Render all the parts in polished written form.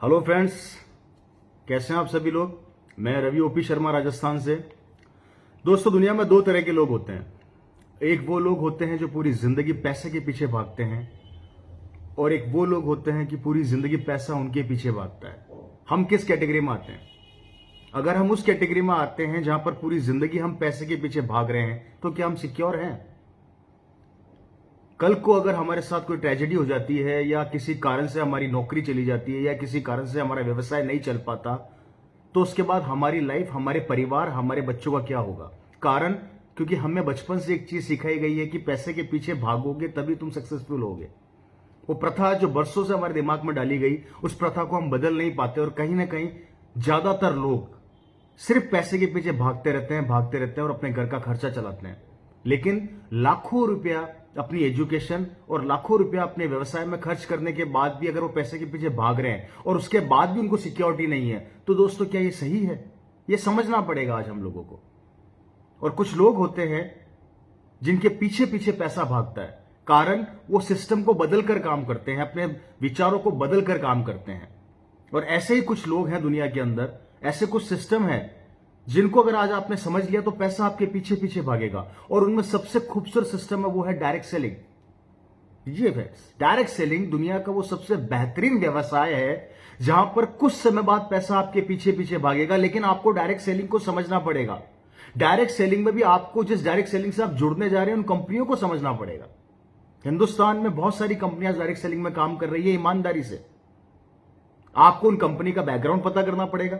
Hello friends, कैसे हैं आप सभी लोग। मैं रवि ओपी शर्मा राजस्थान से। दोस्तों, दुनिया में दो तरह के लोग होते हैं। एक वो लोग होते हैं जो पूरी जिंदगी पैसे के पीछे भागते हैं, और एक वो लोग होते हैं कि पूरी जिंदगी पैसा उनके पीछे भागता है। हम किस कैटेगरी में आते हैं? अगर हम उस कैटेगरी में आते हैं जहां पर पूरी जिंदगी हम पैसे के पीछे भाग रहे हैं, तो क्या हम सिक्योर हैं? कल को अगर हमारे साथ कोई ट्रेजेडी हो जाती है, या किसी कारण से हमारी नौकरी चली जाती है, या किसी कारण से हमारा व्यवसाय नहीं चल पाता, तो उसके बाद हमारी लाइफ, हमारे परिवार, हमारे बच्चों का क्या होगा? कारण, क्योंकि हमें बचपन से एक चीज सिखाई गई है कि पैसे के पीछे भागोगे तभी तुम सक्सेसफुल होगे। वो प्रथा जो बरसों से हमारे दिमाग में डाली गई, उस प्रथा को हम बदल नहीं पाते, और कहीं ना कहीं ज्यादातर लोग सिर्फ पैसे के पीछे भागते रहते हैं और अपने घर का खर्चा चलाते हैं। लेकिन लाखों रुपया अपनी एजुकेशन और लाखों रुपया अपने व्यवसाय में खर्च करने के बाद भी अगर वो पैसे के पीछे भाग रहे हैं और उसके बाद भी उनको सिक्योरिटी नहीं है, तो दोस्तों क्या ये सही है? ये समझना पड़ेगा आज हम लोगों को। और कुछ लोग होते हैं जिनके पीछे पीछे पैसा भागता है, कारण वो सिस्टम को बदलकर काम करते हैं, अपने विचारों को बदलकर काम करते हैं। और ऐसे ही कुछ लोग हैं दुनिया के अंदर, ऐसे कुछ सिस्टम है जिनको अगर आज आपने समझ लिया तो पैसा आपके पीछे पीछे भागेगा। और उनमें सबसे खूबसूरत सिस्टम है, वो है डायरेक्ट सेलिंग। जी फ्रेंड्स, डायरेक्ट सेलिंग दुनिया का वो सबसे बेहतरीन व्यवसाय है जहां पर कुछ समय बाद पैसा आपके पीछे पीछे भागेगा। लेकिन आपको डायरेक्ट सेलिंग को समझना पड़ेगा। डायरेक्ट सेलिंग में भी आपको जिस डायरेक्ट सेलिंग से आप जुड़ने जा रहे हैं, उन कंपनियों को समझना पड़ेगा। हिंदुस्तान में बहुत सारी कंपनियां डायरेक्ट सेलिंग में काम कर रही है ईमानदारी से। आपको उन कंपनी का बैकग्राउंड पता करना पड़ेगा,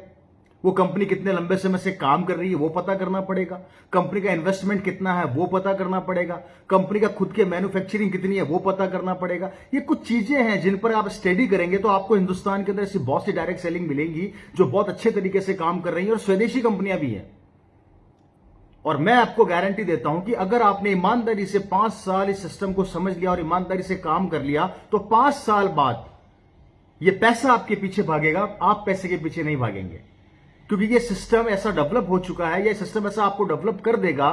वो कंपनी कितने लंबे समय से काम कर रही है वो पता करना पड़ेगा, कंपनी का इन्वेस्टमेंट कितना है वो पता करना पड़ेगा, कंपनी का खुद के मैन्युफैक्चरिंग कितनी है वो पता करना पड़ेगा। ये कुछ चीजें हैं जिन पर आप स्टडी करेंगे तो आपको हिंदुस्तान के अंदर ऐसी बहुत सी डायरेक्ट सेलिंग मिलेंगी जो बहुत अच्छे तरीके से काम कर रही है, और स्वदेशी कंपनियां भी हैं। और मैं आपको गारंटी देता हूं कि अगर आपने ईमानदारी से 5 साल इस सिस्टम को समझ लिया और ईमानदारी से काम कर लिया, तो 5 साल बाद ये पैसा आपके पीछे भागेगा, आप पैसे के पीछे नहीं भागेंगे। क्योंकि ये सिस्टम ऐसा डेवलप हो चुका है, ये सिस्टम ऐसा आपको डेवलप कर देगा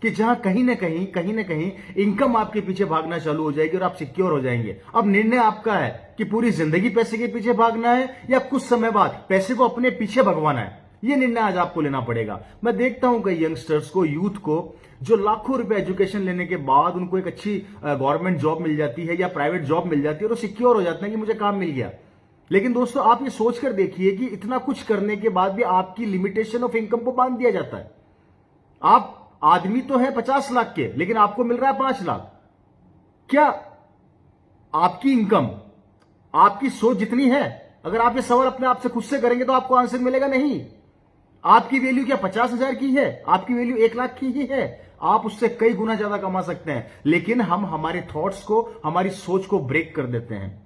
कि जहां कहीं ना कहीं इनकम आपके पीछे भागना चालू हो जाएगी और आप सिक्योर हो जाएंगे। अब निर्णय आपका है कि पूरी जिंदगी पैसे के पीछे भागना है या कुछ समय बाद पैसे को अपने पीछे भगवाना है। ये निर्णय आज आपको लेना पड़ेगा। मैं देखता हूं कई यंगस्टर्स को, यूथ को, जो लाखों रुपए एजुकेशन लेने के बाद उनको एक अच्छी गवर्नमेंट जॉब मिल जाती है या प्राइवेट जॉब मिल जाती है, और वो सिक्योर हो जाते हैं कि मुझे काम मिल गया। लेकिन दोस्तों, आप ये सोचकर देखिए कि इतना कुछ करने के बाद भी आपकी लिमिटेशन ऑफ इनकम को बांध दिया जाता है। आप आदमी तो है 50 लाख के, लेकिन आपको मिल रहा है 5 लाख। क्या आपकी इनकम, आपकी सोच जितनी है, अगर आप ये सवाल अपने आप से खुद से करेंगे तो आपको आंसर मिलेगा नहीं। आपकी वैल्यू क्या 50,000 की है? आपकी वैल्यू 1 लाख की ही है। आप उससे कई गुना ज्यादा कमा सकते हैं। लेकिन हम हमारे थॉट्स को, हमारी सोच को ब्रेक कर देते हैं,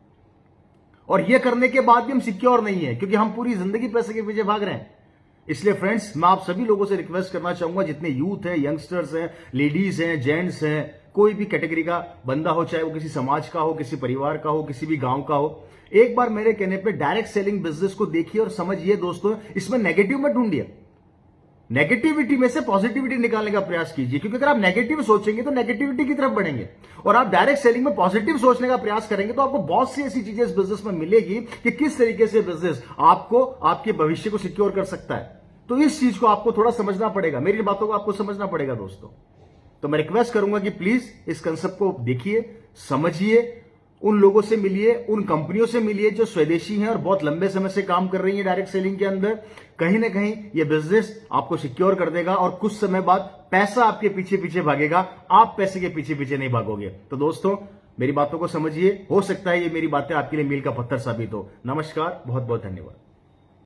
और ये करने के बाद भी हम सिक्योर नहीं है, क्योंकि हम पूरी जिंदगी पैसे के पीछे भाग रहे हैं। इसलिए फ्रेंड्स, मैं आप सभी लोगों से रिक्वेस्ट करना चाहूंगा, जितने यूथ हैं, यंगस्टर्स हैं, लेडीज हैं, जेंट्स हैं, कोई भी कैटेगरी का बंदा हो, चाहे वो किसी समाज का हो, किसी परिवार का हो, किसी भी गांव का हो, एक बार मेरे कहने पे डायरेक्ट सेलिंग बिजनेस को देखिए और समझिए। दोस्तों, इसमें नेगेटिव मत ढूंढिए, नेगेटिविटी में से पॉजिटिविटी निकालने का प्रयास कीजिए। क्योंकि अगर आप नेगेटिव सोचेंगे तो नेगेटिविटी की तरफ बढ़ेंगे, और आप डायरेक्ट सेलिंग में पॉजिटिव सोचने का प्रयास करेंगे तो आपको बहुत सी ऐसी चीजें इस बिजनेस में मिलेगी कि किस तरीके से बिजनेस आपको, आपके भविष्य को सिक्योर कर सकता है। तो इस चीज को आपको थोड़ा समझना पड़ेगा, मेरी बातों को आपको समझना पड़ेगा दोस्तों। तो मैं रिक्वेस्ट करूंगा कि प्लीज इस कंसेप्ट को देखिए, समझिए, उन लोगों से मिलिए, उन कंपनियों से मिलिए जो स्वदेशी हैं और बहुत लंबे समय से काम कर रही हैं डायरेक्ट सेलिंग के अंदर। कहीं ना कहीं ये बिजनेस आपको सिक्योर कर देगा, और कुछ समय बाद पैसा आपके पीछे पीछे भागेगा, आप पैसे के पीछे पीछे नहीं भागोगे। तो दोस्तों, मेरी बातों को समझिए, हो सकता है ये मेरी बातें आपके लिए मील का पत्थर साबित हो। नमस्कार, बहुत बहुत धन्यवाद।